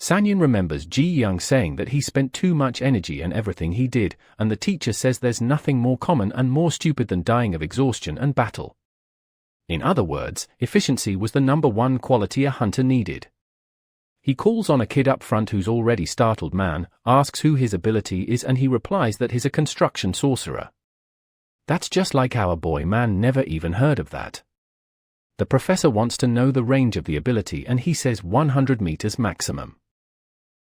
Sanyun remembers Ji Young saying that he spent too much energy in everything he did, and the teacher says there's nothing more common and more stupid than dying of exhaustion and battle. In other words, efficiency was the #1 quality a hunter needed. He calls on a kid up front who's already startled man, asks who his ability is, and he replies that he's a construction sorcerer. That's just like our boy man never even heard of that. The professor wants to know the range of the ability and he says 100 meters maximum.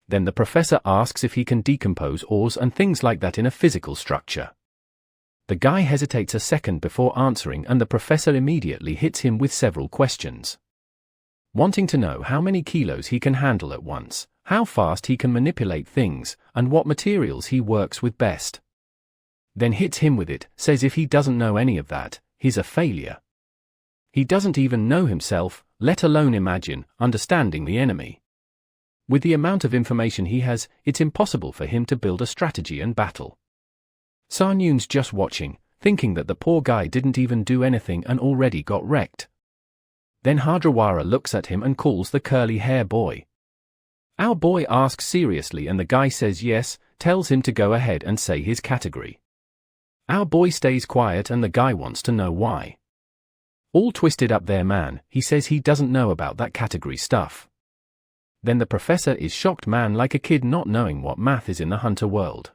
Then the professor asks if he can decompose ores and things like that in a physical structure. The guy hesitates a second before answering and the professor immediately hits him with several questions. Wanting to know how many kilos he can handle at once, how fast he can manipulate things, and what materials he works with best. Then hits him with it, says if he doesn't know any of that, he's a failure. He doesn't even know himself, let alone imagine understanding the enemy. With the amount of information he has, it's impossible for him to build a strategy and battle. Sanyun's just watching, thinking that the poor guy didn't even do anything and already got wrecked. Then Hadrawara looks at him and calls the curly hair boy. Our boy asks seriously and the guy says yes, tells him to go ahead and say his category. Our boy stays quiet and the guy wants to know why. All twisted up there man, he says he doesn't know about that category stuff. Then the professor is shocked man like a kid not knowing what math is in the hunter world.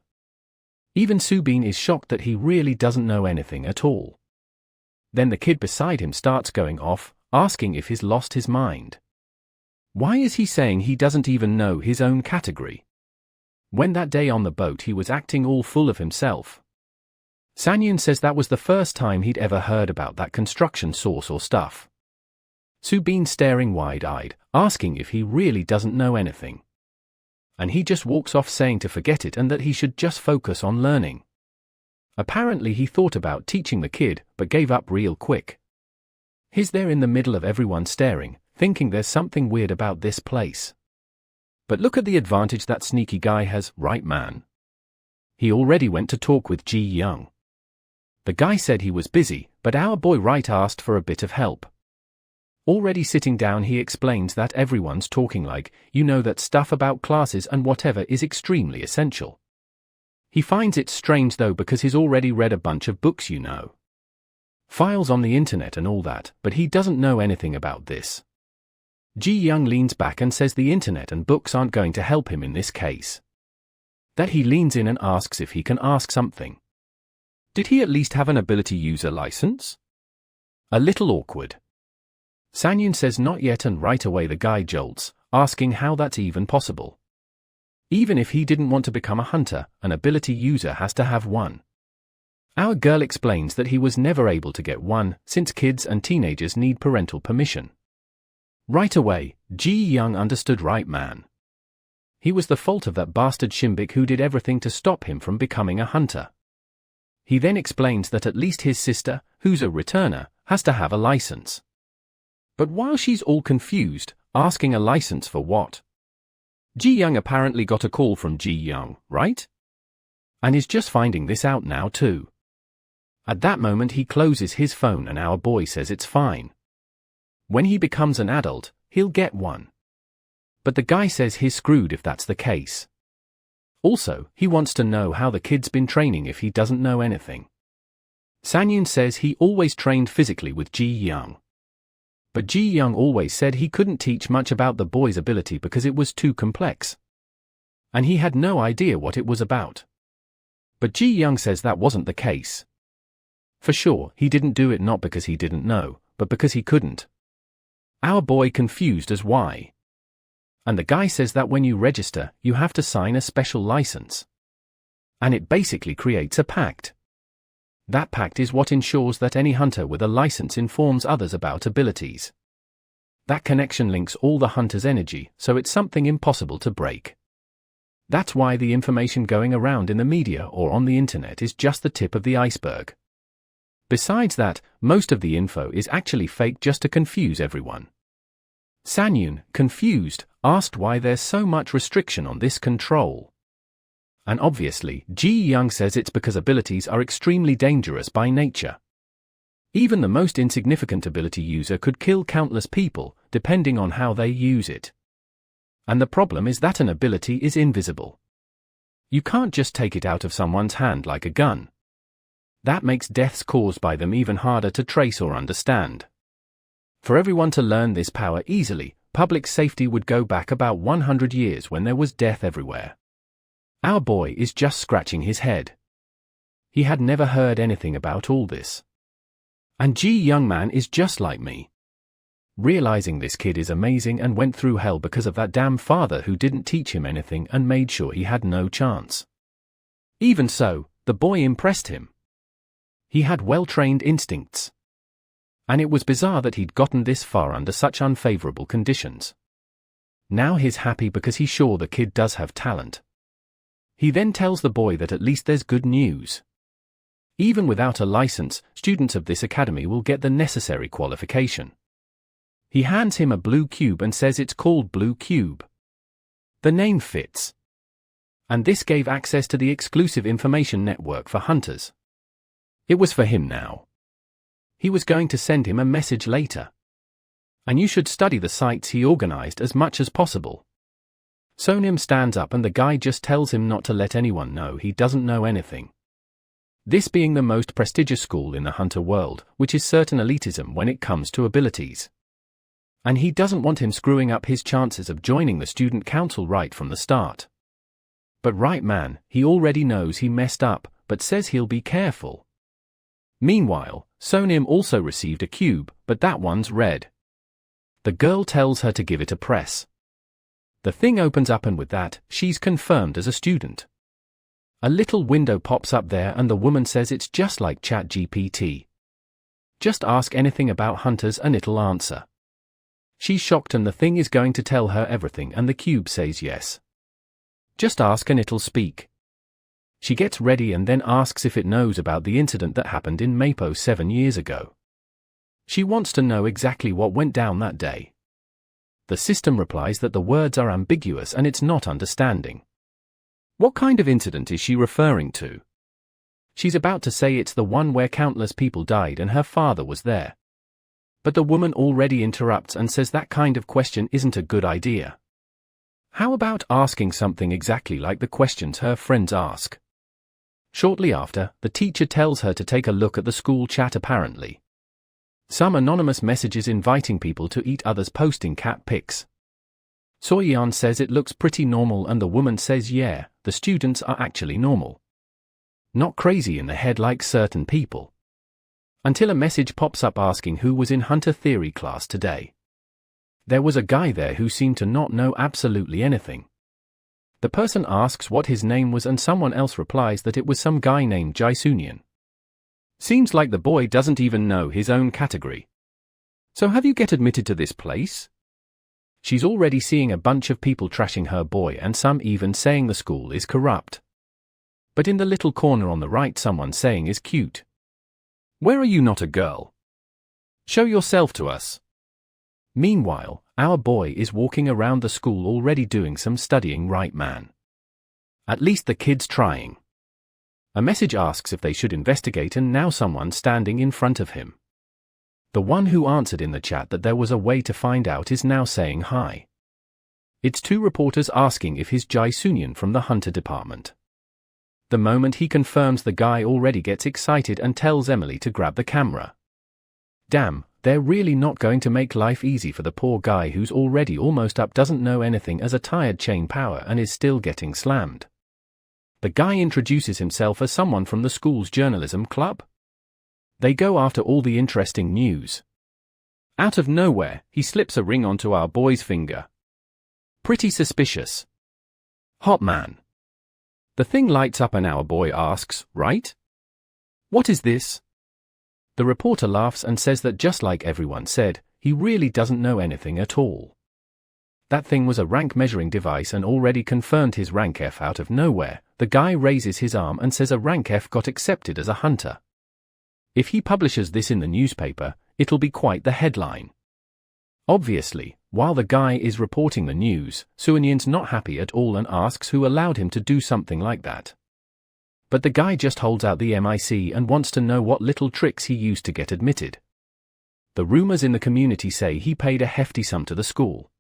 Even Subin is shocked that he really doesn't know anything at all. Then the kid beside him starts going off, asking if he's lost his mind. Why is he saying he doesn't even know his own category? When that day on the boat he was acting all full of himself. Sanyun says that was the first time he'd ever heard about that construction source or stuff. Subin staring wide-eyed, asking if he really doesn't know anything. And he just walks off saying to forget it and that he should just focus on learning. Apparently he thought about teaching the kid, but gave up real quick. He's there in the middle of everyone staring, thinking there's something weird about this place. But look at the advantage that sneaky guy has, right man? He already went to talk with Ji Young. The guy said he was busy, but our boy right asked for a bit of help. Already sitting down he explains that everyone's talking like, you know that stuff about classes and whatever is extremely essential. He finds it strange though because he's already read a bunch of books you know. Files on the internet and all that, but he doesn't know anything about this. Ji Young leans back and says the internet and books aren't going to help him in this case. That he leans in and asks if he can ask something. Did he at least have an ability user license? A little awkward. Sanyun says not yet and right away the guy jolts, asking how that's even possible. Even if he didn't want to become a hunter, an ability user has to have one. Our girl explains that he was never able to get one, since kids and teenagers need parental permission. Right away, Ji Young understood right man. He was the fault of that bastard Shimbik who did everything to stop him from becoming a hunter. He then explains that at least his sister, who's a returner, has to have a license. But while she's all confused, asking a license for what? Ji Young apparently got a call from Ji Young, right? And is just finding this out now too. At that moment he closes his phone and our boy says it's fine. When he becomes an adult, he'll get one. But the guy says he's screwed if that's the case. Also, he wants to know how the kid's been training if he doesn't know anything. Sanyun says he always trained physically with Ji Young. But Ji Young always said he couldn't teach much about the boy's ability because it was too complex. And he had no idea what it was about. But Ji Young says that wasn't the case. For sure, he didn't do it not because he didn't know, but because he couldn't. Our boy confused as why. And the guy says that when you register, you have to sign a special license. And it basically creates a pact. That pact is what ensures that any hunter with a license informs others about abilities. That connection links all the hunter's energy, so it's something impossible to break. That's why the information going around in the media or on the internet is just the tip of the iceberg. Besides that, most of the info is actually fake just to confuse everyone. Sanyun, confused, asked why there's so much restriction on this control. And obviously, Ji Young says it's because abilities are extremely dangerous by nature. Even the most insignificant ability user could kill countless people, depending on how they use it. And the problem is that an ability is invisible. You can't just take it out of someone's hand like a gun. That makes deaths caused by them even harder to trace or understand. For everyone to learn this power easily, public safety would go back about 100 years when there was death everywhere. Our boy is just scratching his head. He had never heard anything about all this. And young man is just like me. Realizing this kid is amazing and went through hell because of that damn father who didn't teach him anything and made sure he had no chance. Even so, the boy impressed him. He had well-trained instincts. And it was bizarre that he'd gotten this far under such unfavorable conditions. Now he's happy because he's sure the kid does have talent. He then tells the boy that at least there's good news. Even without a license, students of this academy will get the necessary qualification. He hands him a blue cube and says it's called Blue Cube. The name fits. And this gave access to the exclusive information network for hunters. It was for him now. He was going to send him a message later. And you should study the sites he organized as much as possible. Sonim stands up and the guy just tells him not to let anyone know he doesn't know anything. This being the most prestigious school in the hunter world, which is certain elitism when it comes to abilities. And he doesn't want him screwing up his chances of joining the student council right from the start. But right man, he already knows he messed up, but says he'll be careful. Meanwhile, Sonim also received a cube, but that one's red. The girl tells her to give it a press. The thing opens up and with that, she's confirmed as a student. A little window pops up there and the woman says it's just like ChatGPT. Just ask anything about hunters and it'll answer. She's shocked and the thing is going to tell her everything and the cube says yes. Just ask and it'll speak. She gets ready and then asks if it knows about the incident that happened in Mapo 7 years ago. She wants to know exactly what went down that day. The system replies that the words are ambiguous and it's not understanding. What kind of incident is she referring to? She's about to say it's the one where countless people died and her father was there. But the woman already interrupts and says that kind of question isn't a good idea. How about asking something exactly like the questions her friends ask? Shortly after, the teacher tells her to take a look at the school chat apparently. Some anonymous messages inviting people to eat, others posting cat pics. Soyeon says it looks pretty normal and the woman says yeah, the students are actually normal. Not crazy in the head like certain people. Until a message pops up asking who was in Hunter Theory class today. There was a guy there who seemed to not know absolutely anything. The person asks what his name was and someone else replies that it was some guy named Jae-Soonian. Seems like the boy doesn't even know his own category. So have you get admitted to this place? She's already seeing a bunch of people trashing her boy and some even saying the school is corrupt. But in the little corner on the right someone saying is cute. Where are you not a girl? Show yourself to us. Meanwhile, our boy is walking around the school already doing some studying right man. At least the kid's trying. A message asks if they should investigate and now someone's standing in front of him. The one who answered in the chat that there was a way to find out is now saying hi. It's two reporters asking if he's Jae-Soonian from the Hunter department. The moment he confirms, the guy already gets excited and tells Emily to grab the camera. Damn, they're really not going to make life easy for the poor guy who's already almost up, doesn't know anything as a tired chain power and is still getting slammed. The guy introduces himself as someone from the school's journalism club. They go after all the interesting news. Out of nowhere, he slips a ring onto our boy's finger. Pretty suspicious. Hot man. The thing lights up and our boy asks, right? What is this? The reporter laughs and says that just like everyone said, he really doesn't know anything at all. That thing was a rank measuring device and already confirmed his rank F out of nowhere. The guy raises his arm and says a rank F got accepted as a hunter. If he publishes this in the newspaper, it'll be quite the headline. Obviously, while the guy is reporting the news, Soonyeon's not happy at all and asks who allowed him to do something like that. But the guy just holds out the MIC and wants to know what little tricks he used to get admitted. The rumors in the community say he paid a hefty sum to the school.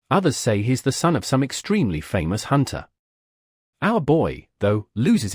Others say he's the son of some extremely famous hunter. Our boy, though, loses it